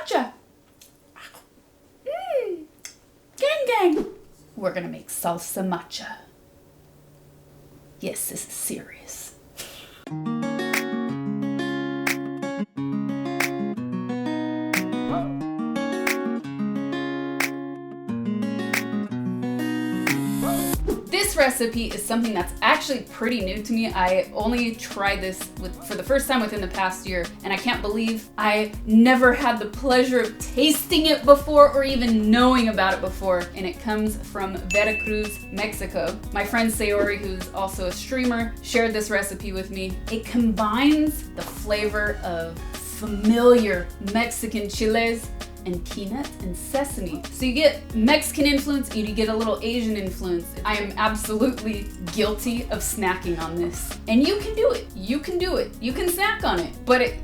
Macha. Gang gang. We're gonna make salsa matcha. Yes, this is serious. This recipe is something that's actually pretty new to me. I only tried this for the first time within the past year, and I can't believe I never had the pleasure of tasting it before or even knowing about it before. And it comes from Veracruz, Mexico. My friend Sayori, who's also a streamer, shared this recipe with me. It combines the flavor of familiar Mexican chiles and peanuts and sesame. So you get Mexican influence and you get a little Asian influence. I am absolutely guilty of snacking on this. And you can do it. You can do it. You can snack on it. But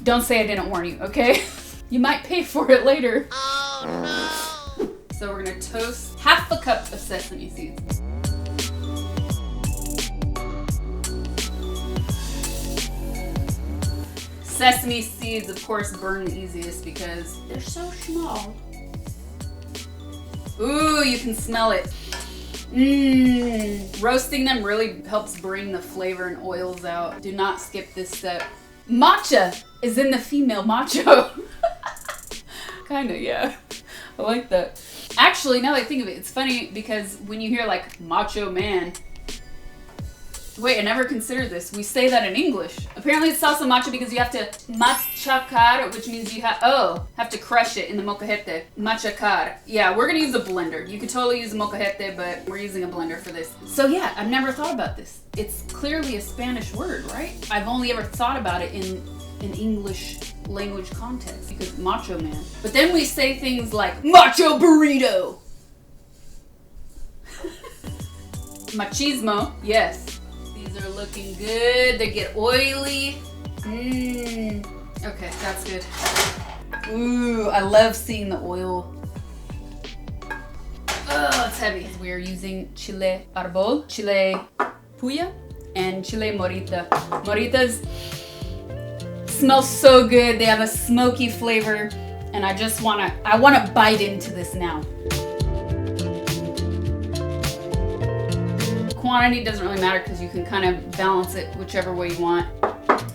don't say I didn't warn you, okay? You might pay for it later. Oh no! So we're gonna toast half a cup of sesame seeds. Sesame seeds, of course, burn the easiest because they're so small. Ooh, you can smell it. Roasting them really helps bring the flavor and oils out. Do not skip this step. Matcha is in the female macho. Kinda, yeah. I like that. Actually, now that I think of it, it's funny because when you hear like macho man, wait, I never considered this. We say that in English. Apparently it's salsa macha because you have to machacar, which means you have to crush it in the molcajete. Machacar. Yeah, we're gonna use a blender. You could totally use a molcajete, but we're using a blender for this. So yeah, I've never thought about this. It's clearly a Spanish word, right? I've only ever thought about it in an English language context because macho man. But then we say things like macho burrito. Machismo, yes. They're looking good. They get oily. Okay, that's good. Ooh, I love seeing the oil. Oh, it's heavy. We're using chile arbol, chile puya, and chile morita. Moritas smell so good. They have a smoky flavor, and I wanna bite into this now. Quantity doesn't really matter because you can kind of balance it whichever way you want.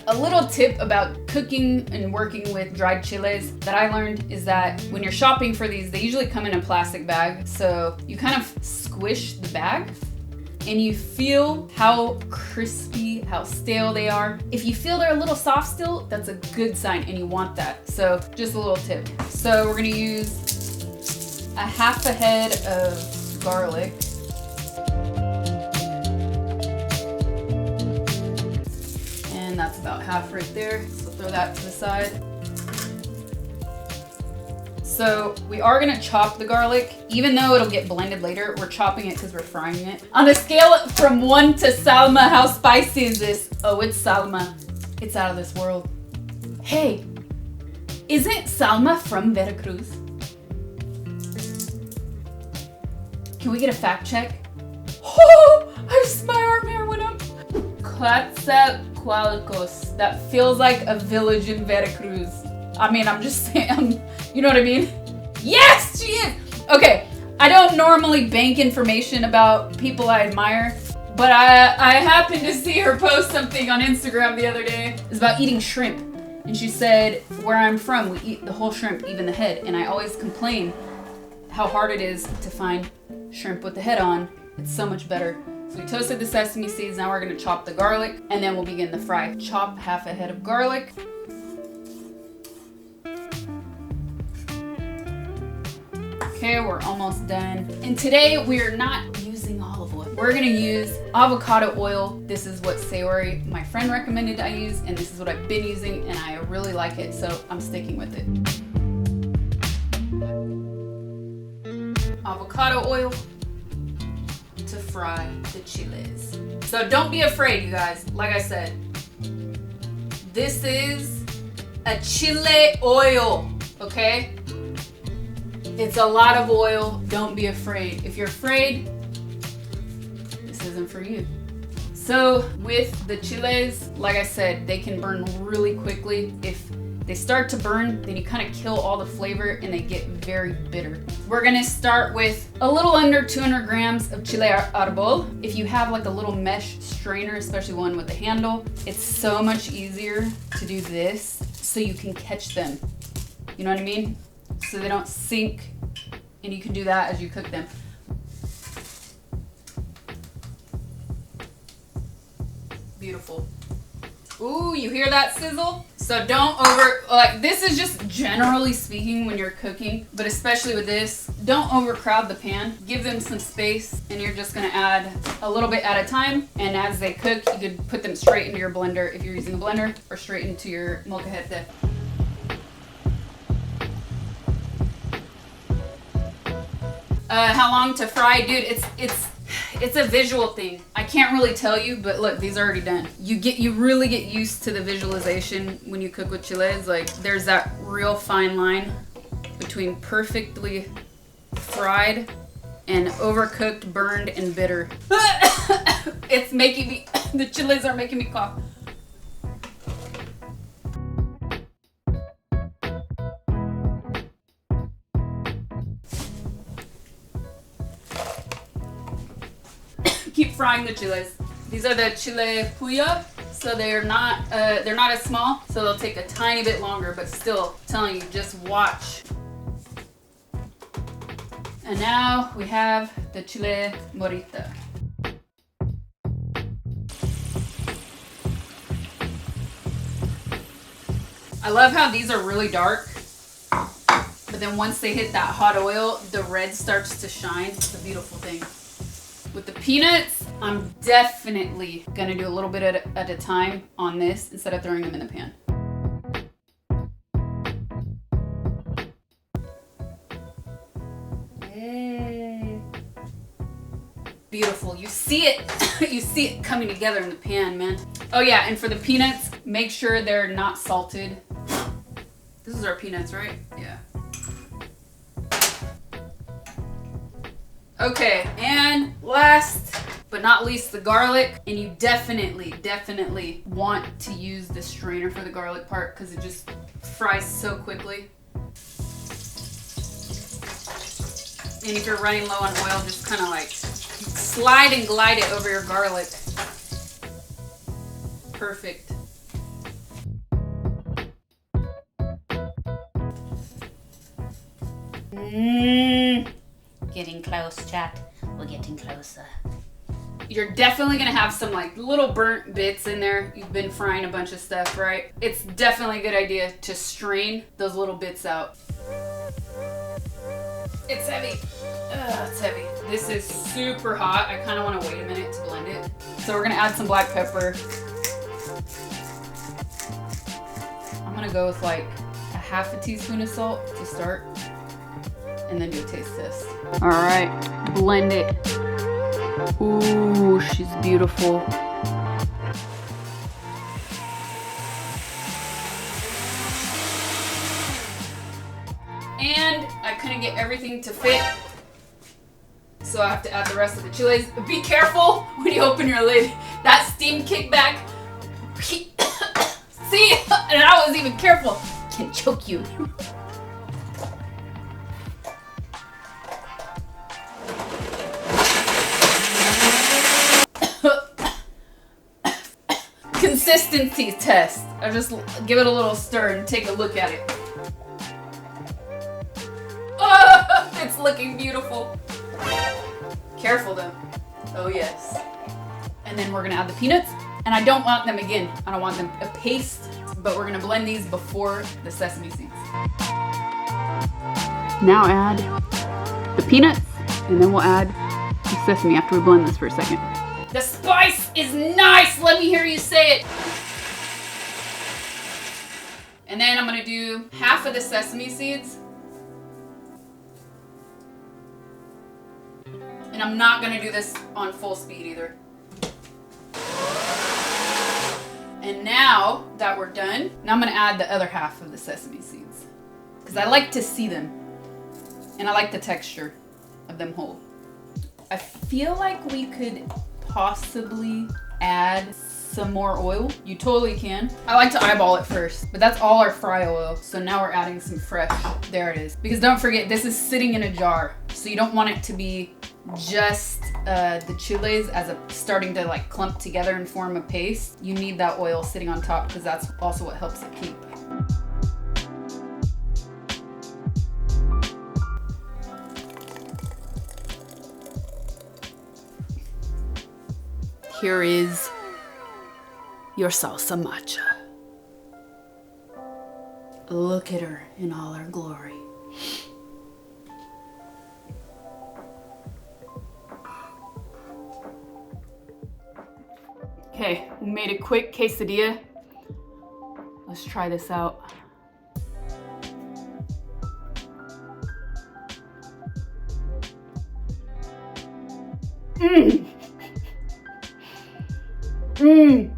A little tip about cooking and working with dried chiles that I learned is that when you're shopping for these, they usually come in a plastic bag. So you kind of squish the bag and you feel how crispy, how stale they are. If you feel they're a little soft still, that's a good sign and you want that. So just a little tip. So we're gonna use a half a head of garlic. That's about half right there, so throw that to the side. So we are gonna chop the garlic, even though it'll get blended later, we're chopping it because we're frying it. On a scale from 1 to Salma, how spicy is this? Oh, it's Salma. It's out of this world. Hey, isn't Salma from Veracruz? Can we get a fact check? Oh, my arm hair went up. Quetzalcoatlus. That feels like a village in Veracruz. I mean, I'm just saying, you know what I mean? Yes, she is! Okay, I don't normally bank information about people I admire, but I happened to see her post something on Instagram the other day. It's about eating shrimp. And she said, where I'm from, we eat the whole shrimp, even the head. And I always complain how hard it is to find shrimp with the head on. It's so much better. So we toasted the sesame seeds, now we're gonna chop the garlic, and then we'll begin the fry. Chop half a head of garlic. Okay, we're almost done. And today we're not using olive oil. We're gonna use avocado oil. This is what Sayori, my friend, recommended I use, and this is what I've been using, and I really like it, so I'm sticking with it. Avocado oil to fry the chiles. So don't be afraid, you guys. Like I said, this is a chile oil, okay? It's a lot of oil. Don't be afraid. If you're afraid, this isn't for you. So with the chiles, like I said, they can burn really quickly. If they start to burn, then you kind of kill all the flavor and they get very bitter. We're gonna start with a little under 200 grams of chile arbol. If you have like a little mesh strainer, especially one with a handle, it's so much easier to do this so you can catch them. You know what I mean? So they don't sink, and you can do that as you cook them. Beautiful. Ooh, you hear that sizzle? So don't this is just generally speaking when you're cooking, but especially with this, don't overcrowd the pan. Give them some space, and you're just gonna add a little bit at a time. And as they cook, you could put them straight into your blender if you're using a blender, or straight into your molcajete. How long to fry? Dude, it's a visual thing. I can't really tell you, but look, these are already done. You really get used to the visualization when you cook with chiles. Like, there's that real fine line between perfectly fried and overcooked, burned, and bitter. It's making me, the chiles are making me cough. Keep frying the chiles. These are the chile puya, so they're not as small, so they'll take a tiny bit longer, but still, I'm telling you, just watch. And now we have the chile morita. I love how these are really dark, but then once they hit that hot oil, the red starts to shine. It's a beautiful thing. With the peanuts, I'm definitely gonna do a little bit at a time on this instead of throwing them in the pan. Hey. Beautiful. You see it. You see it coming together in the pan, man. Oh yeah, and for the peanuts, make sure they're not salted. This is our peanuts, right? Yeah. Okay, and last but not least, the garlic. And you definitely want to use the strainer for the garlic part because it just fries so quickly. And if you're running low on oil, just kind of like slide and glide it over your garlic. Perfect. Getting close, chat. We're getting closer. You're definitely gonna have some like little burnt bits in there. You've been frying a bunch of stuff, right? It's definitely a good idea to strain those little bits out. It's heavy. It's heavy. This is super hot. I kind of want to wait a minute to blend it. So we're gonna add some black pepper. I'm gonna go with like a half a teaspoon of salt to start, and then do a taste test. All right, blend it. Ooh, she's beautiful. And I couldn't get everything to fit, so I have to add the rest of the chiles. Be careful when you open your lid. That steam kickback. See, and I wasn't even careful. Can choke you. Consistency test. I just give it a little stir and take a look at it. Oh, it's looking beautiful. Careful though. Oh yes. And then we're gonna add the peanuts. And I don't want them again. I don't want them a paste, but we're gonna blend these before the sesame seeds. Now add the peanuts, and then we'll add the sesame after we blend this for a second. The spice is nice! Let me hear you say it! And then I'm gonna do half of the sesame seeds. And I'm not gonna do this on full speed either. And now that we're done, now I'm gonna add the other half of the sesame seeds. Because I like to see them. And I like the texture of them whole. I feel like we could possibly add some more oil, you totally can. I like to eyeball it first, but that's all our fry oil. So now we're adding some fresh. There it is. Because don't forget, this is sitting in a jar. So you don't want it to be just the chiles as starting to like clump together and form a paste. You need that oil sitting on top because that's also what helps it keep. Here is your salsa macha. Look at her in all her glory. Okay, we made a quick quesadilla. Let's try this out. Mmm. Mmm.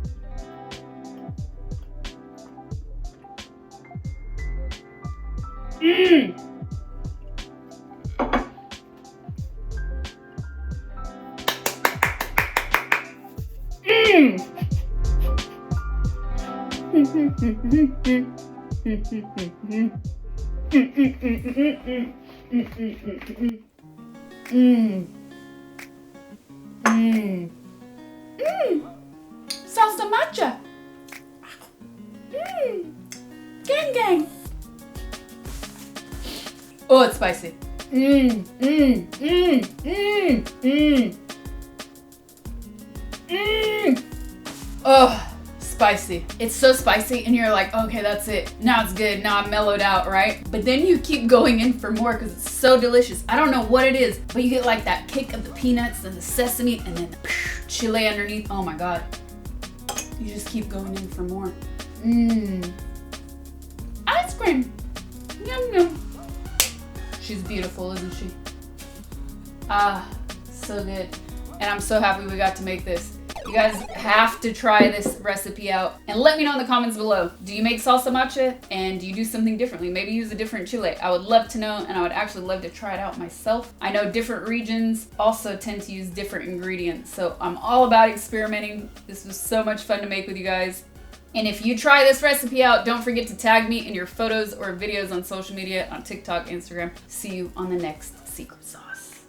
Mmm. Salsa Macha. Gang gang. Oh, it's spicy. Oh, spicy. It's so spicy and you're like, okay, that's it. Now it's good. Now I'm mellowed out, right? But then you keep going in for more because it's so delicious. I don't know what it is, but you get like that kick of the peanuts and the sesame and then the chile underneath. Oh my God. You just keep going in for more. Ice cream. Yum yum. She's beautiful, isn't she? Ah, so good. And I'm so happy we got to make this. You guys have to try this recipe out and let me know in the comments below. Do you make salsa matcha and do you do something differently? Maybe use a different chile. I would love to know and I would actually love to try it out myself. I know different regions also tend to use different ingredients, so I'm all about experimenting. This was so much fun to make with you guys. And if you try this recipe out, don't forget to tag me in your photos or videos on social media, on TikTok, Instagram. See you on the next secret sauce.